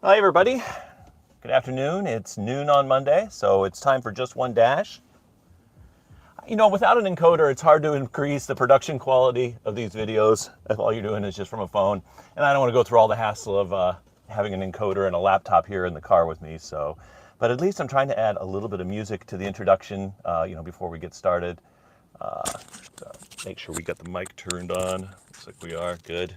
Hi everybody, good afternoon. It's noon on Monday, so it's time for Just One Dash. You know, without an encoder, it's hard to increase the production quality of these videos if all you're doing is just from a phone. And I don't want to go through all the hassle of having an encoder and a laptop here in the car with me. But at least I'm trying to add a little bit of music to the introduction, before we get started. Make sure we got the mic turned on. Looks like we are. Good.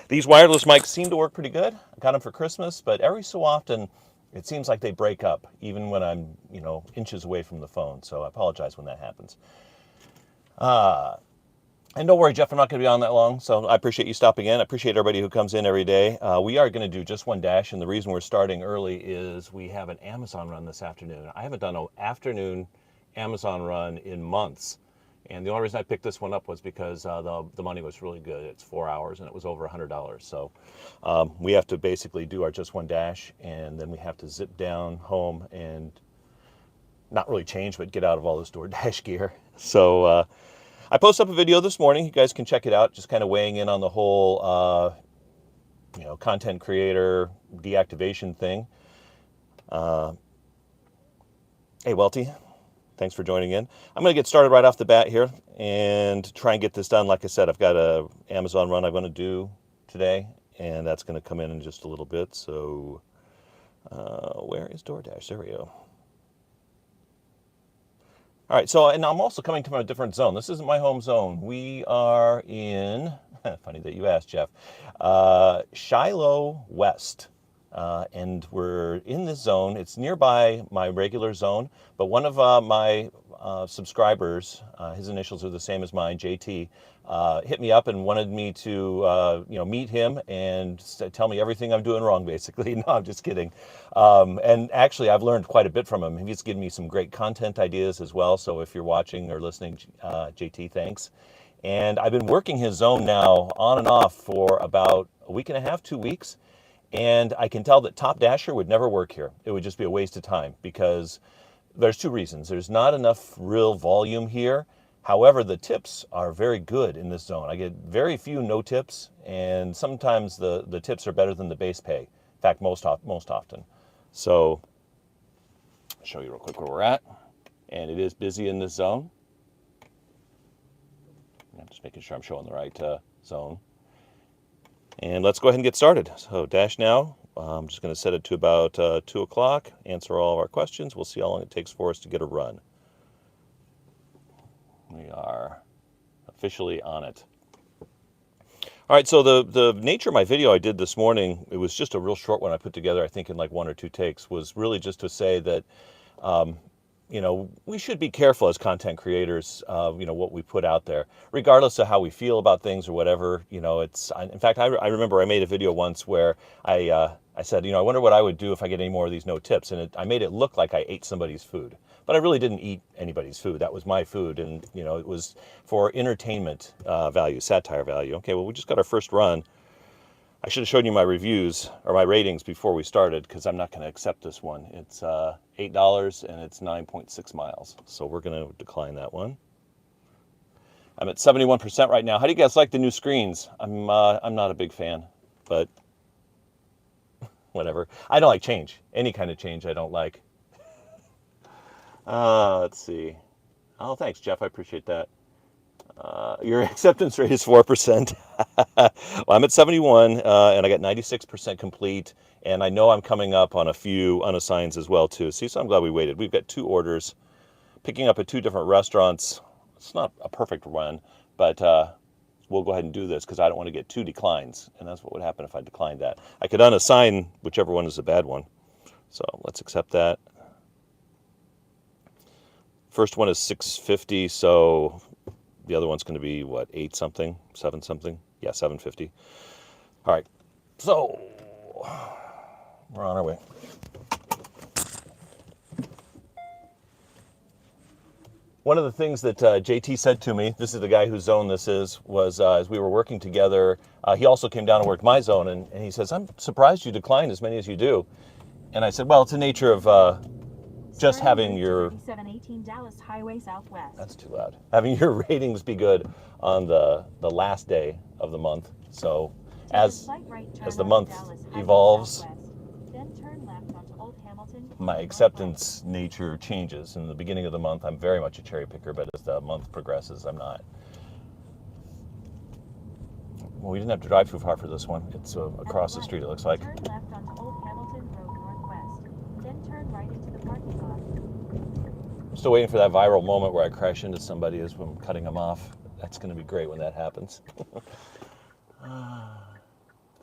These wireless mics seem to work pretty good. I got them for Christmas, but every so often it seems like they break up, even when I'm, inches away from the phone. So I apologize when that happens. And don't worry, Jeff, I'm not going to be on that long. So I appreciate you stopping in. I appreciate everybody who comes in every day. We are going to do Just One Dash, and the reason we're starting early is we have an Amazon run this afternoon. I haven't done an afternoon Amazon run in months. And the only reason I picked this one up was because the money was really good. It's 4 hours and it was over $100. So we have to basically do our Just One Dash, and then we have to zip down home and not really change, but get out of all this DoorDash gear. So I posted up a video this morning. You guys can check it out, just kind of weighing in on the whole, content creator deactivation thing. Hey, Welty. Thanks for joining in. I'm going to get started right off the bat here and try and get this done. Like I said, I've got a Amazon run I'm going to do today, and that's going to come in just a little bit. So where is DoorDash? There we go. All right, and I'm also coming from a different zone. This isn't my home zone. We are in, funny that you asked, Jeff, Shiloh West. And we're in this zone. It's nearby my regular zone, but one of my subscribers, his initials are the same as mine, JT, hit me up and wanted me to, meet him and tell me everything I'm doing wrong, basically. No, I'm just kidding. And actually, I've learned quite a bit from him. He's given me some great content ideas as well. So if you're watching or listening, JT, thanks. And I've been working his zone now on and off for about a week and a half, 2 weeks. And I can tell that Top Dasher would never work here. It would just be a waste of time because there's two reasons. There's not enough real volume here. However, the tips are very good in this zone. I get very few no tips, and sometimes the tips are better than the base pay. In fact, most often. So I'll show you real quick where we're at. And it is busy in this zone. I'm just making sure I'm showing the right zone. And let's go ahead and get started. So dash now. I'm just going to set it to about 2 o'clock, answer all of our questions. We'll see how long it takes for us to get a run. We are officially on it. All right, so the nature of my video I did this morning, it was just a real short one I put together, I think in like 1 or 2 takes, was really just to say that we should be careful as content creators, what we put out there, regardless of how we feel about things or whatever. In fact, I remember I made a video once where I said, I wonder what I would do if I get any more of these no tips. And I made it look like I ate somebody's food, but I really didn't eat anybody's food. That was my food. And, it was for entertainment value, satire value. Okay, well, we just got our first run. I should have shown you my reviews or my ratings before we started because I'm not going to accept this one. It's $8 and it's 9.6 miles. So we're going to decline that one. I'm at 71% right now. How do you guys like the new screens? I'm not a big fan, but whatever. I don't like change. Any kind of change I don't like. Let's see. Oh, thanks, Jeff. I appreciate that. Your acceptance rate is 4%. Well, I'm at 71, and I got 96% complete, and I know I'm coming up on a few unassigns as well, too. See, so I'm glad we waited. We've got 2 orders, picking up at 2 different restaurants. It's not a perfect run, but we'll go ahead and do this because I don't want to get 2 declines, and that's what would happen if I declined that. I could unassign whichever one is the bad one. So let's accept that. First one is $6.50, so the other one's going to be, what, 8 something, 7 something? Yeah, $7.50. All right, so we're on our way. One of the things that JT said to me, this is the guy whose zone this is, was as we were working together, he also came down and worked my zone, and he says, I'm surprised you declined as many as you do. And I said, well, it's the nature of just having your 3718 Dallas Highway Southwest. That's too loud. Having your ratings be good on the last day of the month. So as the month evolves, Then turn left onto Old Hamilton. My acceptance nature changes. In the beginning of the month, I'm very much a cherry picker, but as the month progresses, I'm not. Well, we didn't have to drive too far for this one. It's across the street, it looks like. Turn left onto Old Hamilton Road Northwest. Then turn right into the parking lot. I'm still waiting for that viral moment where I crash into somebody as I'm cutting them off. That's going to be great when that happens.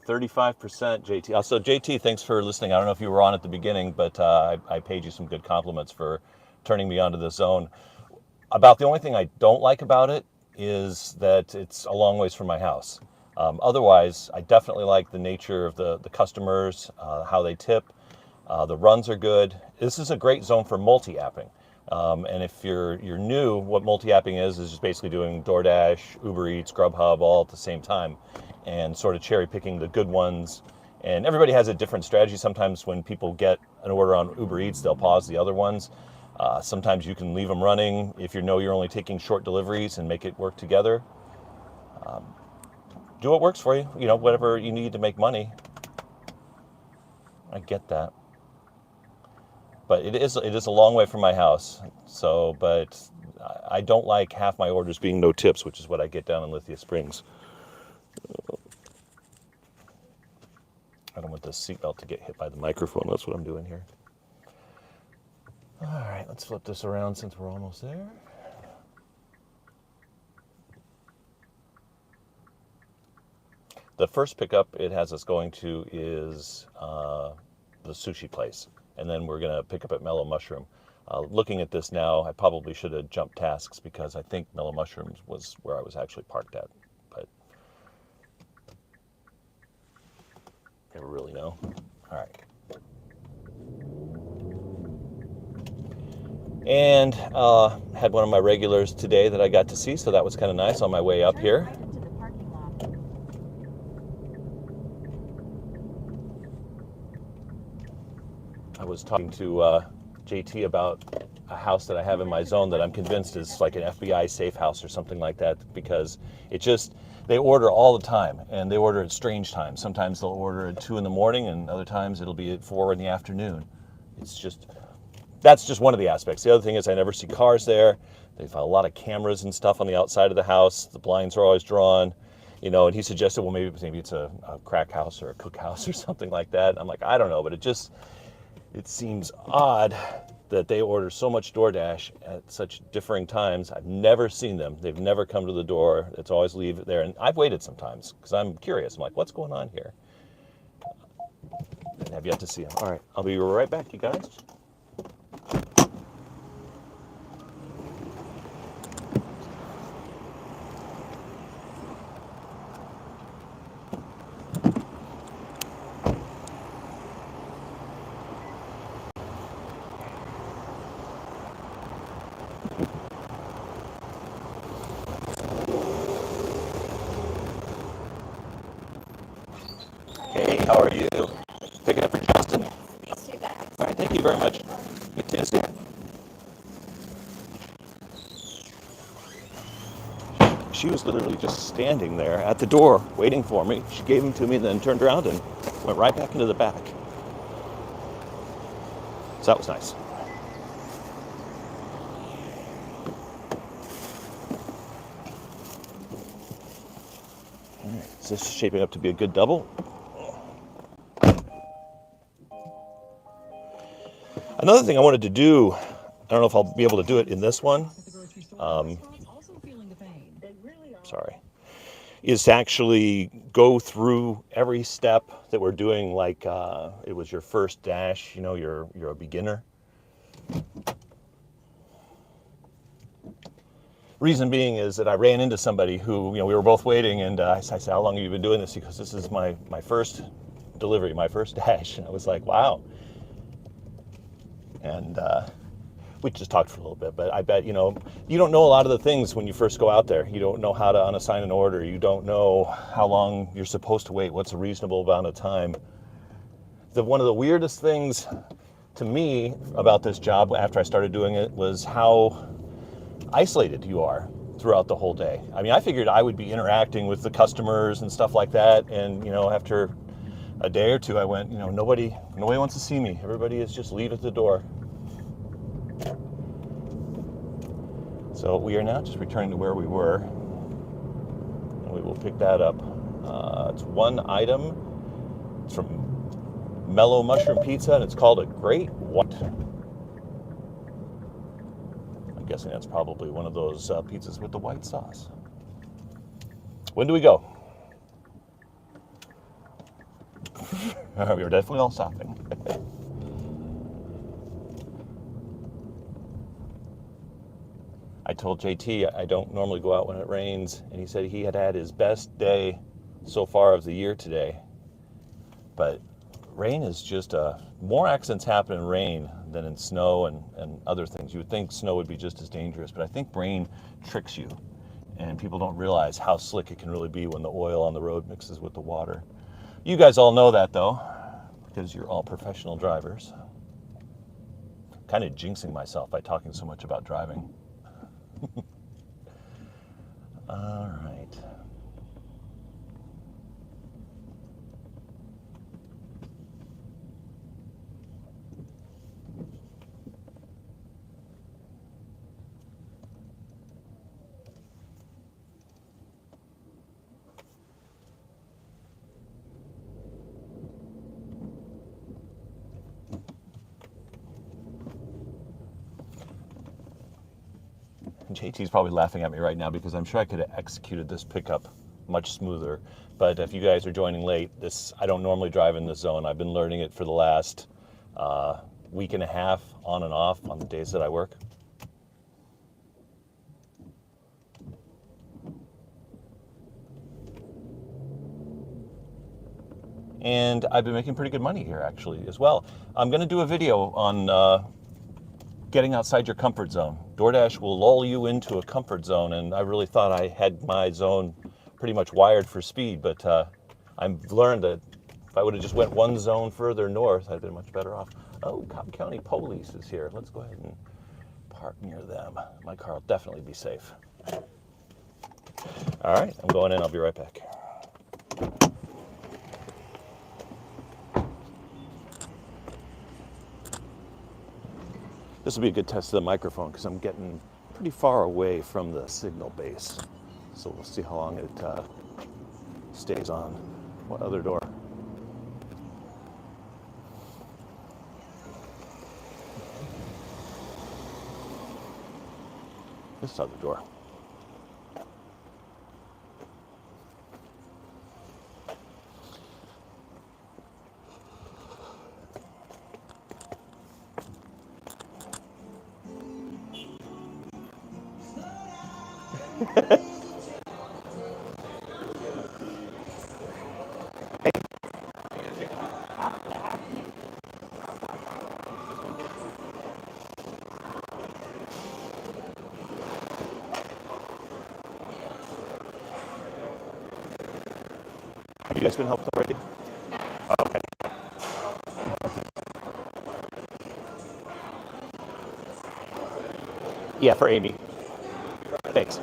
35% JT. Also, JT, thanks for listening. I don't know if you were on at the beginning, but I paid you some good compliments for turning me onto this zone. About the only thing I don't like about it is that it's a long ways from my house. Otherwise, I definitely like the nature of the customers, how they tip. The runs are good. This is a great zone for multi-apping. And if you're new, what multi-apping is just basically doing DoorDash, Uber Eats, Grubhub all at the same time and sort of cherry picking the good ones. And everybody has a different strategy. Sometimes when people get an order on Uber Eats, they'll pause the other ones. Sometimes you can leave them running if you know you're only taking short deliveries and make it work together. Do what works for you, whatever you need to make money. I get that. But it is a long way from my house. So, but I don't like half my orders being no tips, which is what I get down in Lithia Springs. I don't want the seatbelt to get hit by the microphone. That's what I'm doing here. All right, let's flip this around since we're almost there. The first pickup it has us going to is the sushi place. And then we're going to pick up at Mellow Mushroom. Looking at this now, I probably should have jumped tasks because I think Mellow Mushrooms was where I was actually parked at. But never really know. All right. And had one of my regulars today that I got to see, so that was kind of nice on my way up here. Right into the parking lot. I was talking to JT about a house that I have in my zone that I'm convinced is like an FBI safe house or something like that, because they order all the time, and they order at strange times. Sometimes they'll order at 2 in the morning, and other times it'll be at 4 in the afternoon. That's just one of the aspects. The other thing is I never see cars there. They've got a lot of cameras and stuff on the outside of the house. The blinds are always drawn, and he suggested, well, maybe it's a crack house or a cook house or something like that. And I'm like, I don't know, but it seems odd that they order so much DoorDash at such differing times. I've never seen them. They've never come to the door. It's always leave it there. And I've waited sometimes because I'm curious. I'm like, what's going on here? And have yet to see them. All right, I'll be right back, you guys. Hey, how are you? Picking up for Justin? Yes, you guys. All right, thank you very much. Good to see you. She was literally just standing there at the door waiting for me. She gave them to me, then turned around and went right back into the back. So that was nice. All right, is this shaping up to be a good double? Another thing I wanted to do, I don't know if I'll be able to do it in this one, sorry, is to actually go through every step that we're doing like it was your first dash, you're a beginner. Reason being is that I ran into somebody who, we were both waiting, and I said, how long have you been doing this? Because this is my first delivery, my first dash. And I was like, wow. And we just talked for a little bit, but I bet, you don't know a lot of the things when you first go out there. You don't know how to unassign an order. You don't know how long you're supposed to wait. What's a reasonable amount of time? One of the weirdest things to me about this job after I started doing it was how isolated you are throughout the whole day. I mean, I figured I would be interacting with the customers and stuff like that. And, after a day or two, I went, nobody wants to see me. Everybody is just leave at the door. So we are now just returning to where we were, and we will pick that up. It's one item. It's from Mellow Mushroom Pizza, and it's called a Great White. I'm guessing that's probably one of those pizzas with the white sauce. When do we go? We were definitely all stopping. I told JT I don't normally go out when it rains, and he said he had had his best day so far of the year today. But rain is just more accidents happen in rain than in snow and other things. You would think snow would be just as dangerous, but I think rain tricks you, and people don't realize how slick it can really be when the oil on the road mixes with the water. You guys all know that, though, because you're all professional drivers. Kind of jinxing myself by talking so much about driving. All right. JT's probably laughing at me right now because I'm sure I could have executed this pickup much smoother. But if you guys are joining late, I don't normally drive in this zone. I've been learning it for the last week and a half, on and off, on the days that I work. And I've been making pretty good money here, actually, as well. I'm going to do a video on getting outside your comfort zone. DoorDash will lull you into a comfort zone, and I really thought I had my zone pretty much wired for speed, but I've learned that if I would have just went one zone further north, I'd been much better off. Oh, Cobb County Police is here. Let's go ahead and park near them. My car will definitely be safe. All right, I'm going in. I'll be right back. This will be a good test of the microphone because I'm getting pretty far away from the signal base. So we'll see how long it stays on. What other door? This other door. Have you guys been helped already? Oh, okay. Yeah, for Amy. Thanks.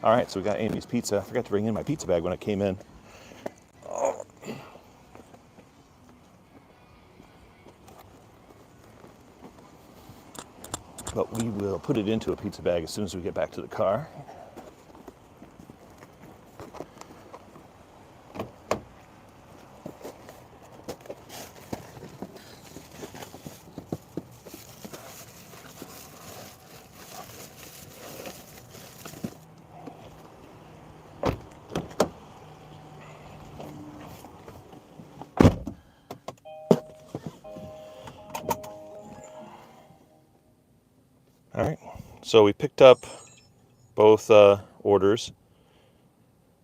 All right, so we got Amy's pizza. I forgot to bring in my pizza bag when I came in. Oh. But we will put it into a pizza bag as soon as we get back to the car. All right, so we picked up both orders.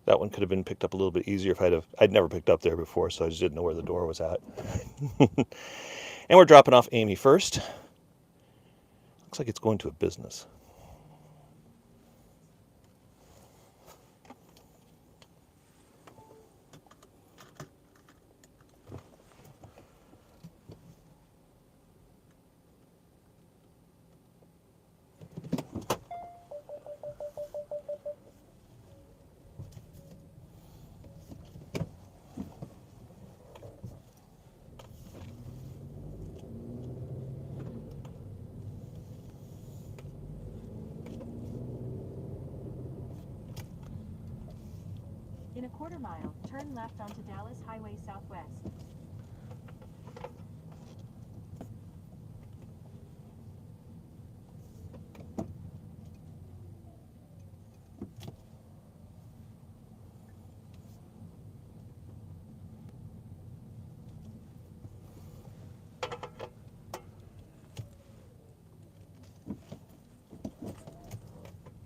That one could have been picked up a little bit easier if I'd never picked up there before, so I just didn't know where the door was at. And we're dropping off Amy first. Looks like it's going to a business. In a quarter mile, turn left onto Dallas Highway Southwest.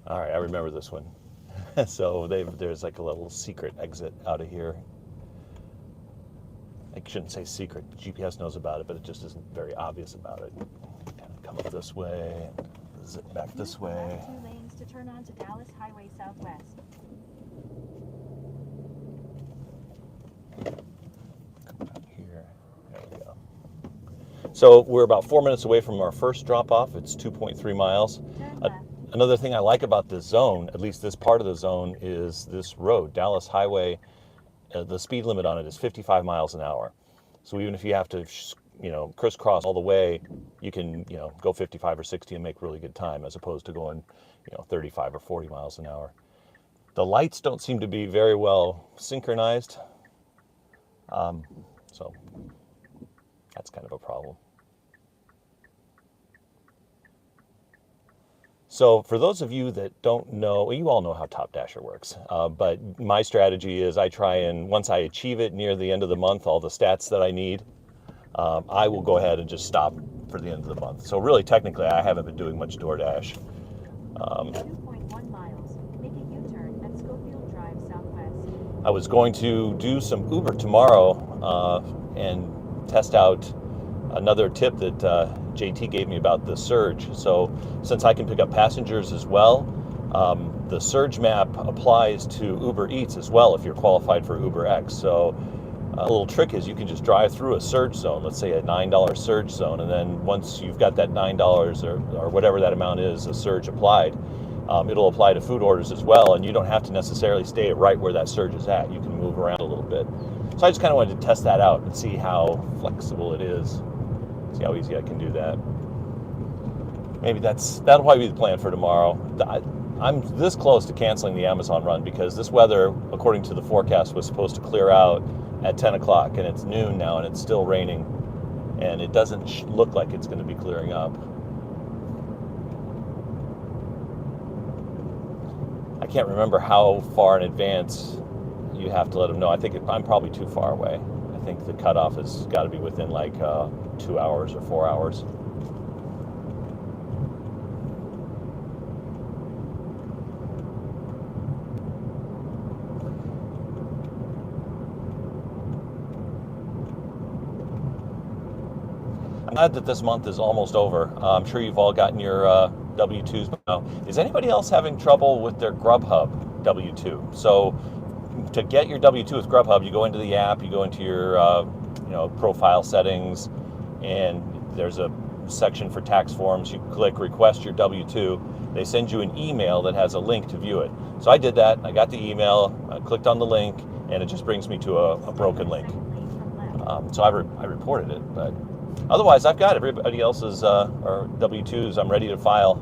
All right, I remember this one. So there's like a little secret exit out of here. I shouldn't say secret. GPS knows about it, but it just isn't very obvious about it. Kind of come up this way, and zip back this way. Left 2 lanes to turn onto Dallas Highway Southwest. Come out here. There we go. So we're about 4 minutes away from our first drop off. It's 2.3 miles. Turn left. Another thing I like about this zone, at least this part of the zone, is this road, Dallas Highway. The speed limit on it is 55 miles an hour. So even if you have to, crisscross all the way, you can, go 55 or 60 and make really good time, as opposed to going, 35 or 40 miles an hour. The lights don't seem to be very well synchronized. So that's kind of a problem. So for those of you that don't know, you all know how Top Dasher works, but my strategy is I try and, once I achieve it near the end of the month, all the stats that I need, I will go ahead and just stop for the end of the month. So really, technically, I haven't been doing much DoorDash. 2.1 miles. Make a U-turn at Schofield Drive Southwest. I was going to do some Uber tomorrow and test out another tip that JT gave me about the Surge. So since I can pick up passengers as well, the Surge map applies to Uber Eats as well if you're qualified for UberX. So a little trick is you can just drive through a Surge zone, let's say a $9 Surge zone, and then once you've got that $9 or whatever that amount is, a Surge applied, it'll apply to food orders as well, and you don't have to necessarily stay right where that Surge is at. You can move around a little bit. So I just kind of wanted to test that out and see how flexible it is. See how easy I can do that. Maybe that'll probably be the plan for tomorrow. I'm this close to canceling the Amazon run because this weather, according to the forecast, was supposed to clear out at 10 o'clock, and it's noon now, and it's still raining, and it doesn't look like it's going to be clearing up. I can't remember how far in advance you have to let them know. I think I'm probably too far away. I think the cutoff has got to be within like 2 hours or 4 hours. I'm glad that this month is almost over. I'm sure you've all gotten your W-2s by now. Is anybody else having trouble with their Grubhub W-2? So to get your W-2 with Grubhub, you go into the app, you go into your profile settings, and there's a section for tax forms. You click request your W-2. They send you an email that has a link to view it. So I did that. I got the email, I clicked on the link, and it just brings me to a broken link. So I reported it, but otherwise I've got everybody else's or W-2s. I'm ready to file.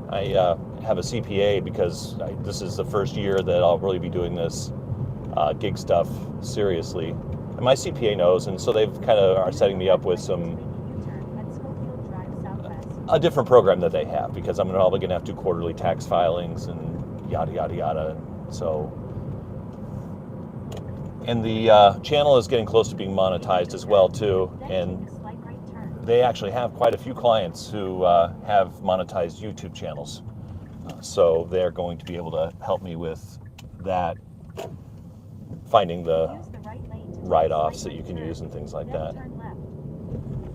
I have a CPA because this is the first year that I'll really be doing this gig stuff seriously. And my CPA knows, and so they've kind of are setting me up with a different program that they have, because I'm probably going to have to do quarterly tax filings and yada, yada, yada. So, and the channel is getting close to being monetized as well, too. And they actually have quite a few clients who have monetized YouTube channels. So they're going to be able to help me with that, finding the Use the right lane to take a write-offs that slight you can turn, use and things like then that. turn left.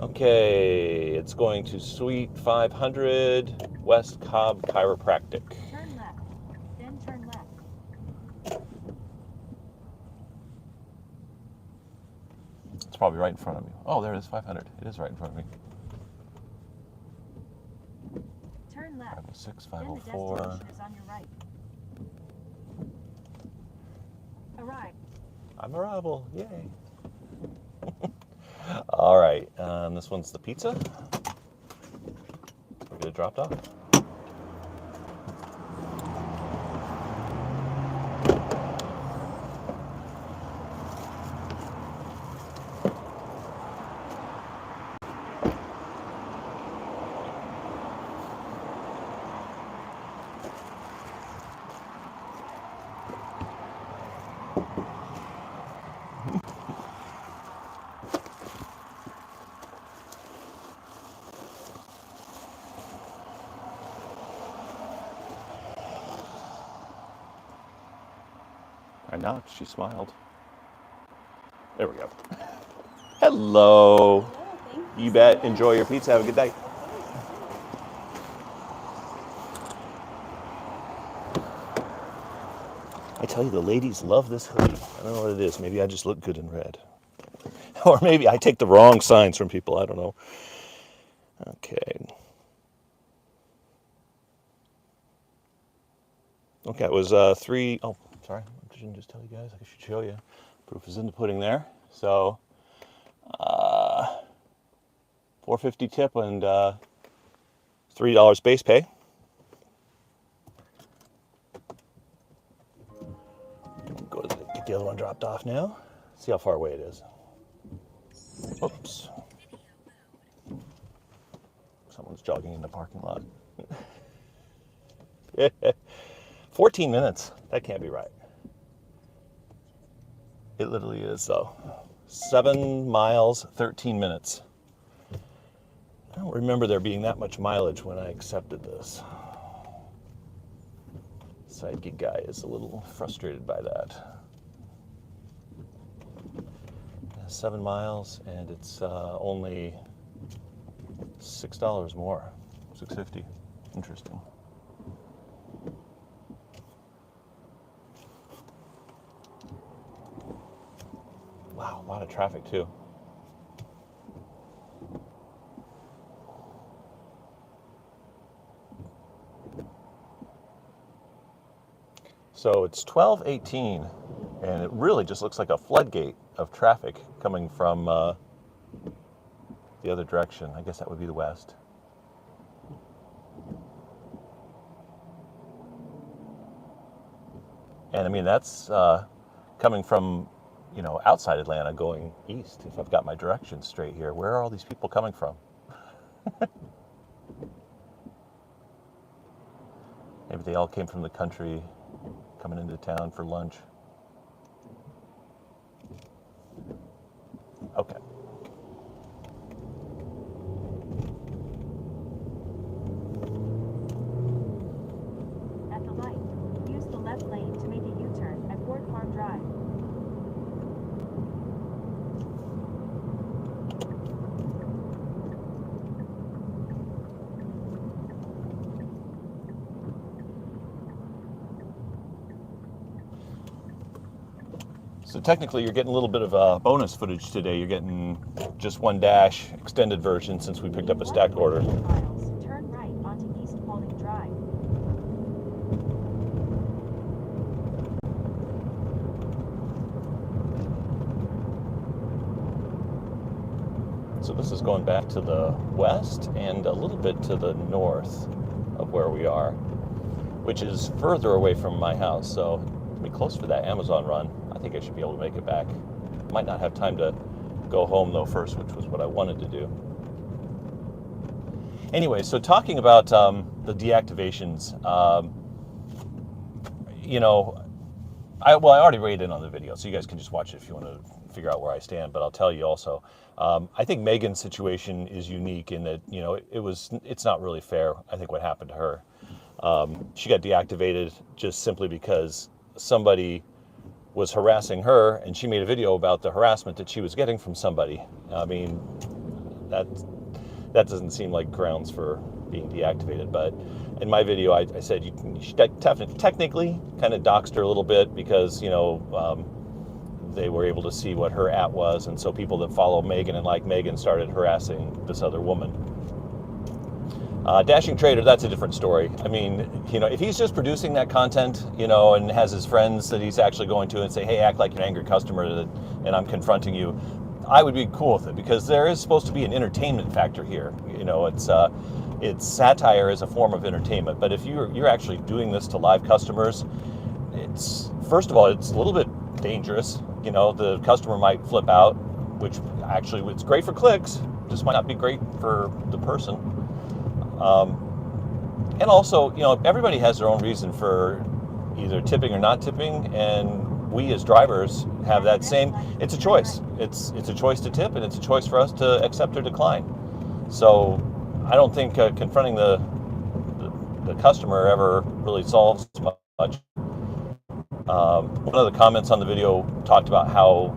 Okay, it's going to Suite 500 West Cobb Chiropractic. Turn left, then turn left. It's probably right in front of me. Oh, there it is, 500. It is right in front of me. Turn left, 506, then the 504. destination is on your right. Arrive. I'm arrival, yay. All right, this one's the pizza. We'll get it dropped off. I knocked, she smiled. There we go. Hello. You bet. Enjoy your pizza. Have a good day. I tell you, the ladies love this hoodie. I don't know what it is. Maybe I just look good in red. Or maybe I take the wrong signs from people. I don't know. Okay. Okay, it was three. Oh, sorry. I shouldn't just tell you guys. I should show you. Proof is in the pudding there. So, $4.50 tip and $3 base pay. Go to get the other one dropped off now. See how far away it is. Oops. Someone's jogging in the parking lot. 14 minutes. That can't be right. It literally is, though. 7 miles, 13 minutes. I don't remember there being that much mileage when I accepted this. Side gig guy is a little frustrated by that. 7 miles, and it's only $6 more. $6.50. Interesting. Wow, a lot of traffic too. So it's 12:18, and it really just looks like a floodgate of traffic coming from the other direction. I guess that would be the west. And I mean, that's coming from, you know, outside Atlanta going east, if I've got my directions straight here. Where are all these people coming from? Maybe they all came from the country, coming into town for lunch. Okay. At the light, use the left lane to make a U-turn at Fort Farm Drive. So technically you're getting a little bit of bonus footage today. You're getting just one dash extended version since we picked up a stacked order. 1.8 miles, turn right onto East Paulding Drive. So this is going back to the west and a little bit to the north of where we are, which is further away from my house. So it'll be close for that Amazon run. I think I should be able to make it back. Might not have time to go home though first, which was what I wanted to do. Anyway, so talking about the deactivations, you know, I already weighed in on the video, so you guys can just watch it if you want to figure out where I stand, but I'll tell you also. I think Megan's situation is unique in that, it's not really fair, I think, what happened to her. She got deactivated just simply because somebody was harassing her, and she made a video about the harassment that she was getting from somebody. I mean, that doesn't seem like grounds for being deactivated. But in my video, I said she technically kind of doxed her a little bit because, they were able to see what her at was, and so people that follow Megan and like Megan started harassing this other woman. Dashing Trader, that's a different story. I mean, if he's just producing that content, and has his friends that he's actually going to and say, hey, act like an angry customer and I'm confronting you, I would be cool with it, because there is supposed to be an entertainment factor here. It's satire as a form of entertainment, but if you're actually doing this to live customers, first of all, it's a little bit dangerous. The customer might flip out, which actually it's great for clicks, just might not be great for the person. And also, everybody has their own reason for either tipping or not tipping, and we as drivers have that same. It's a choice. It's a choice to tip, and it's a choice for us to accept or decline. So I don't think confronting the customer ever really solves much. One of the comments on the video talked about how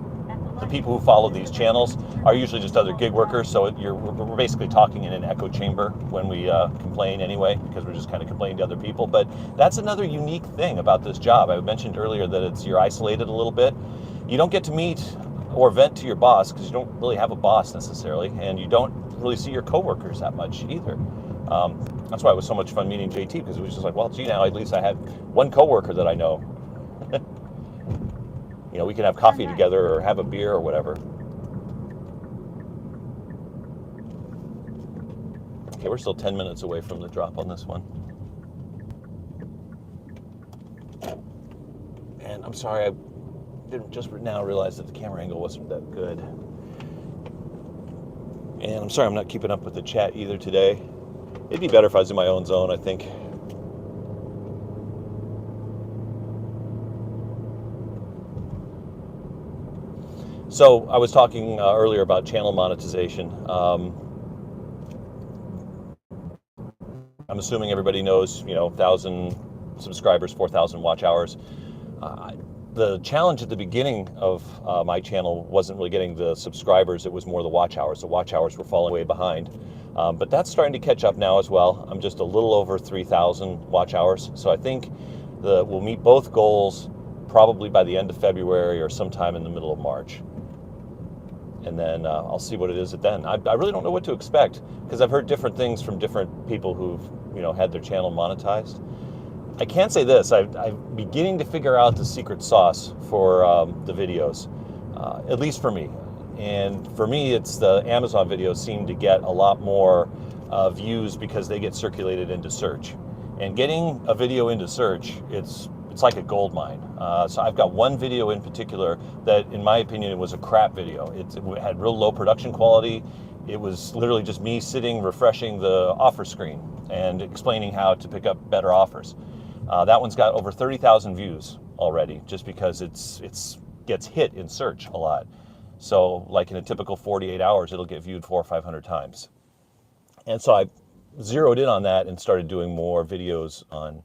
the people who follow these channels are usually just other gig workers, so we're basically talking in an echo chamber when we complain anyway, because we're just kind of complaining to other people. But that's another unique thing about this job. I mentioned earlier that you're isolated a little bit. You don't get to meet or vent to your boss because you don't really have a boss necessarily, and you don't really see your coworkers that much either. That's why it was so much fun meeting JT, because it was just like, well, gee, now at least I have one coworker that I know. We can have coffee together or have a beer or whatever. Okay, we're still 10 minutes away from the drop on this one. And I'm sorry, I didn't just now realize that the camera angle wasn't that good. And I'm sorry I'm not keeping up with the chat either today. It'd be better if I was in my own zone, I think. So I was talking earlier about channel monetization. I'm assuming everybody knows, 1,000 subscribers, 4,000 watch hours. The challenge at the beginning of my channel wasn't really getting the subscribers, it was more the watch hours. The watch hours were falling way behind. But that's starting to catch up now as well. I'm just a little over 3,000 watch hours. So I think we'll meet both goals probably by the end of February or sometime in the middle of March. And then I'll see what it is then. I really don't know what to expect, because I've heard different things from different people who've had their channel monetized. I can say this, I'm beginning to figure out the secret sauce for the videos, at least for me. And for me, it's the Amazon videos seem to get a lot more views because they get circulated into search. And getting a video into search, it's like a gold mine. So I've got one video in particular that, in my opinion, it was a crap video. It had real low production quality. It was literally just me sitting, refreshing the offer screen and explaining how to pick up better offers. That one's got over 30,000 views already, just because it gets hit in search a lot. So like in a typical 48 hours, it'll get viewed 400 or 500 times. And so I zeroed in on that and started doing more videos on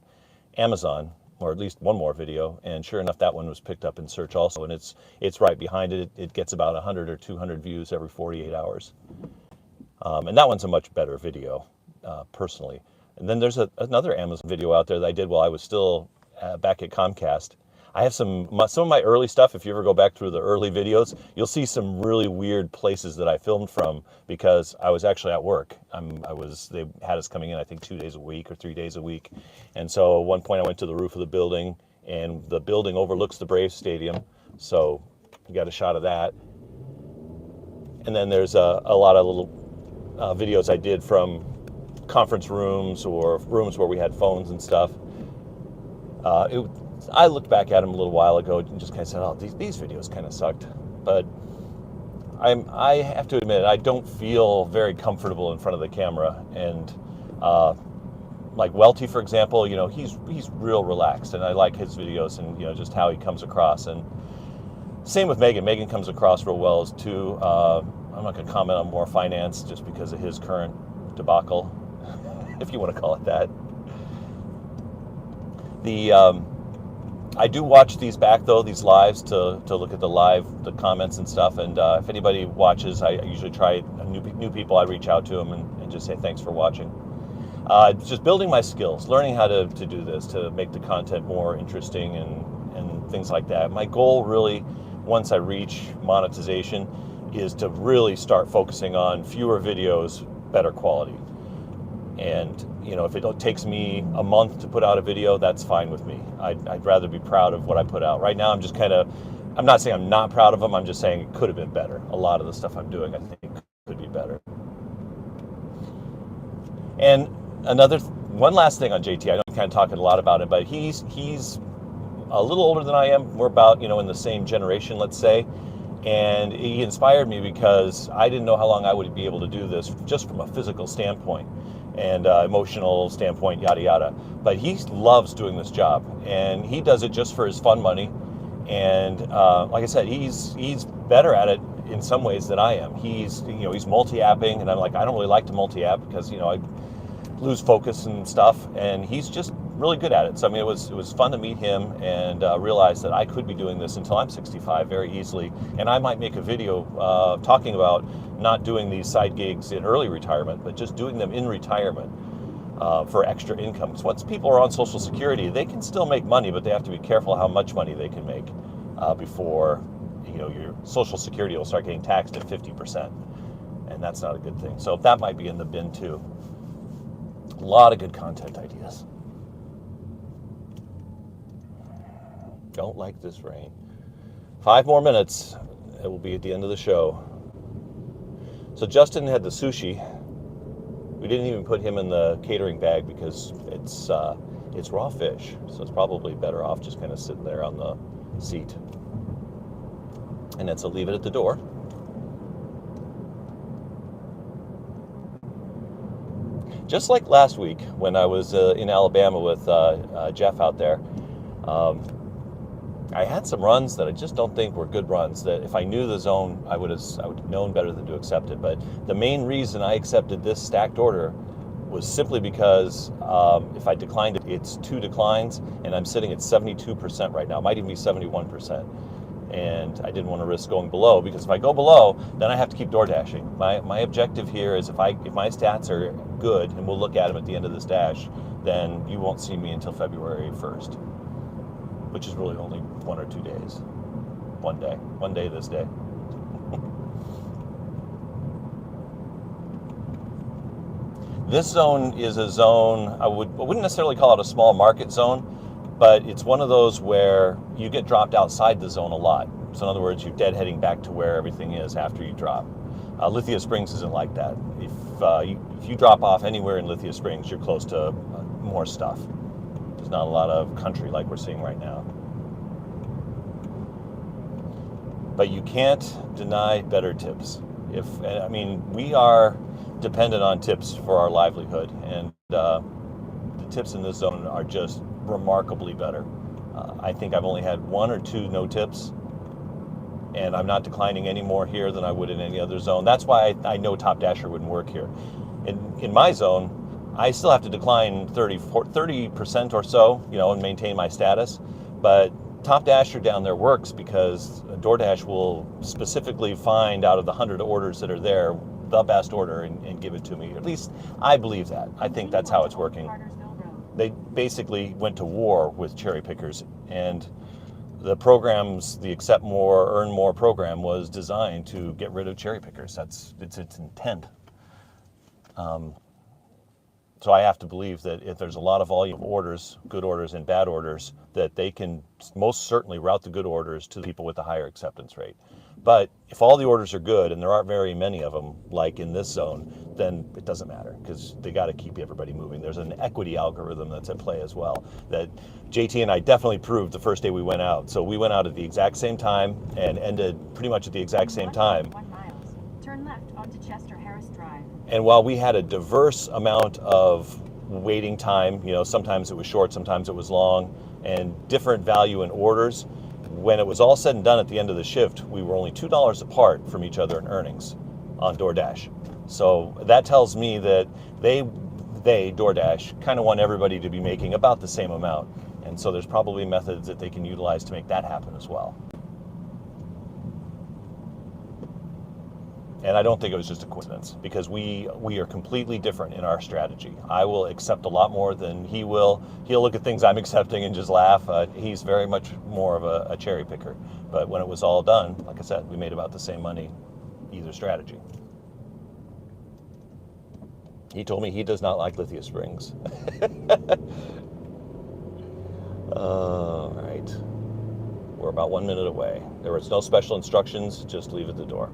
Amazon, or at least one more video, and sure enough, that one was picked up in search also, and it's right behind it. It gets about 100 or 200 views every 48 hours. And that one's a much better video, personally. And then there's another Amazon video out there that I did while I was still back at Comcast. I have some of my early stuff. If you ever go back through the early videos, you'll see some really weird places that I filmed from, because I was actually at work. They had us coming in, I think, 2 days a week or 3 days a week. And so at one point I went to the roof of the building, and the building overlooks the Braves Stadium. So you got a shot of that. And then there's a lot of little videos I did from conference rooms or rooms where we had phones and stuff. I looked back at them a little while ago and just kind of said, oh, these videos kind of sucked. But I have to admit, I don't feel very comfortable in front of the camera. And like Welty, for example, he's real relaxed, and I like his videos and just how he comes across. And Same with Megan. Megan comes across real well as too. I'm not going to comment on more finance just because of his current debacle, if you want to call it that. The I do watch these back though, these lives to look at the comments and stuff. And if anybody watches, I usually try new people. I reach out to them and just say thanks for watching. Just building my skills, learning how to do this, to make the content more interesting and things like that. My goal really, once I reach monetization, is to really start focusing on fewer videos, better quality. And if it takes me a month to put out a video, that's fine with me. I'd rather be proud of what I put out. Right now, I'm not saying I'm not proud of them. I'm just saying it could have been better. A lot of the stuff I'm doing, I think, could be better. And one last thing on JT. I know I'm kind of talking a lot about it, but he's a little older than I am. We're about in the same generation, let's say. And he inspired me because I didn't know how long I would be able to do this just from a physical standpoint and emotional standpoint, yada yada. But he loves doing this job, and he does it just for his fun money. And like I said, he's better at it in some ways than I am. He's multi-apping, and I'm like, I don't really like to multi-app because I lose focus and stuff. And he's just really good at it. So I mean, it was fun to meet him and realize that I could be doing this until I'm 65 very easily. And I might make a video talking about not doing these side gigs in early retirement, but just doing them in retirement for extra income. Because once people are on Social Security, they can still make money, but they have to be careful how much money they can make before your Social Security will start getting taxed at 50%, and that's not a good thing. So that might be in the bin too. A lot of good content ideas. Don't like this rain. 5 more minutes, it will be at the end of the show. So Justin had the sushi. We didn't even put him in the catering bag because it's raw fish, so it's probably better off just kind of sitting there on the seat. And that's a leave it at the door. Just like last week when I was in Alabama with Jeff out there, I had some runs that I just don't think were good runs, that if I knew the zone, I would have known better than to accept it. But the main reason I accepted this stacked order was simply because if I declined it, it's 2 declines, and I'm sitting at 72% right now. It might even be 71%. And I didn't want to risk going below, because if I go below, then I have to keep door dashing. My objective here is if my stats are good, and we'll look at them at the end of this dash, then you won't see me until February 1st, which is really only 1 or 2 days. One day this day. This zone is a zone, I wouldn't necessarily call it a small market zone, but it's one of those where you get dropped outside the zone a lot. So in other words, you're deadheading back to where everything is after you drop. Lithia Springs isn't like that. If you drop off anywhere in Lithia Springs, you're close to more stuff. There's not a lot of country like we're seeing right now. But you can't deny better tips. We are dependent on tips for our livelihood, and the tips in this zone are just remarkably better. I think I've only had 1 or 2 no tips, and I'm not declining any more here than I would in any other zone. That's why I know Top Dasher wouldn't work here. In my zone, I still have to decline 30% or so, and maintain my status. But Top Dasher down there works because DoorDash will specifically find out of the 100 orders that are there the best order and give it to me. At least I believe that. I think that's how it's working. They basically went to war with cherry pickers, and the programs, the Accept More, Earn More program was designed to get rid of cherry pickers. That's its intent. So I have to believe that if there's a lot of volume of orders, good orders and bad orders, that they can most certainly route the good orders to the people with the higher acceptance rate. But if all the orders are good, and there aren't very many of them, like in this zone, then it doesn't matter, because they got to keep everybody moving. There's an equity algorithm that's at play as well, that JT and I definitely proved the first day we went out. So we went out at the exact same time and ended pretty much at the exact same time. 1 miles. Turn left onto Chester Harris Drive. And while we had a diverse amount of waiting time, sometimes it was short, sometimes it was long, and different value in orders, when it was all said and done at the end of the shift, we were only $2 apart from each other in earnings on DoorDash. So that tells me that they DoorDash, kind of want everybody to be making about the same amount. And so there's probably methods that they can utilize to make that happen as well. And I don't think it was just a coincidence, because we are completely different in our strategy. I will accept a lot more than he will. He'll look at things I'm accepting and just laugh. He's very much more of a cherry picker. But when it was all done, like I said, we made about the same money, either strategy. He told me he does not like Lithia Springs. All right. We're about 1 minute away. There was no special instructions, just leave at the door.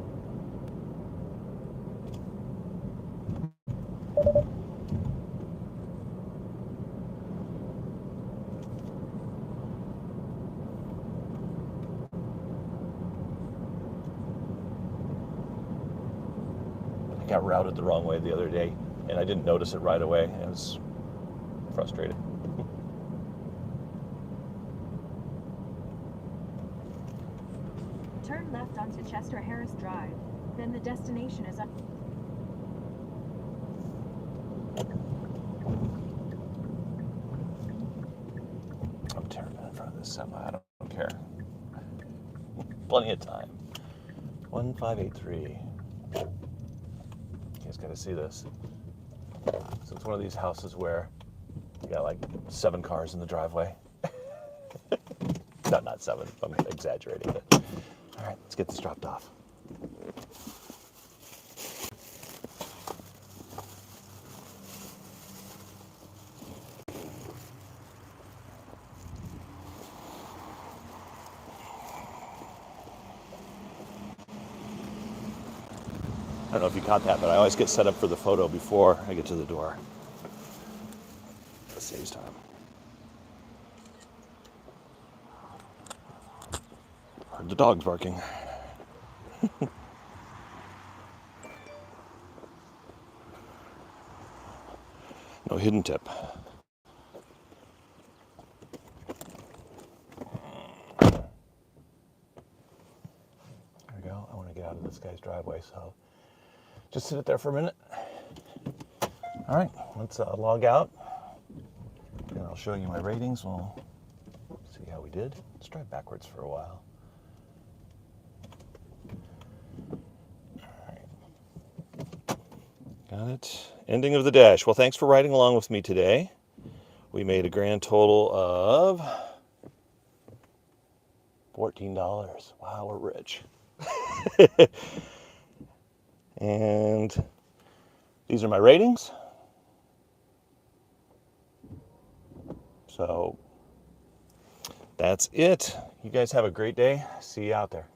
I got routed the wrong way the other day, and I didn't notice it right away. I was frustrated. Turn left onto Chester Harris Drive. Then the destination is up. I'm turning in front of this semi. I don't care. Plenty of time. 1583. You guys got to see this. So it's one of these houses where you got like 7 cars in the driveway. No, not 7. I'm exaggerating it. All right, let's get this dropped off. I don't know if you caught that, but I always get set up for the photo before I get to the door. That saves time. Heard the dogs barking. No hidden tip. There we go. I want to get out of this guy's driveway, so just sit it there for a minute. All right, let's log out, and I'll show you my ratings. We'll see how we did. Let's drive backwards for a while. All right. Got it. Ending of the dash. Well, thanks for riding along with me today. We made a grand total of $14. Wow, we're rich. And these are my ratings. So that's it. You guys have a great day. See you out there.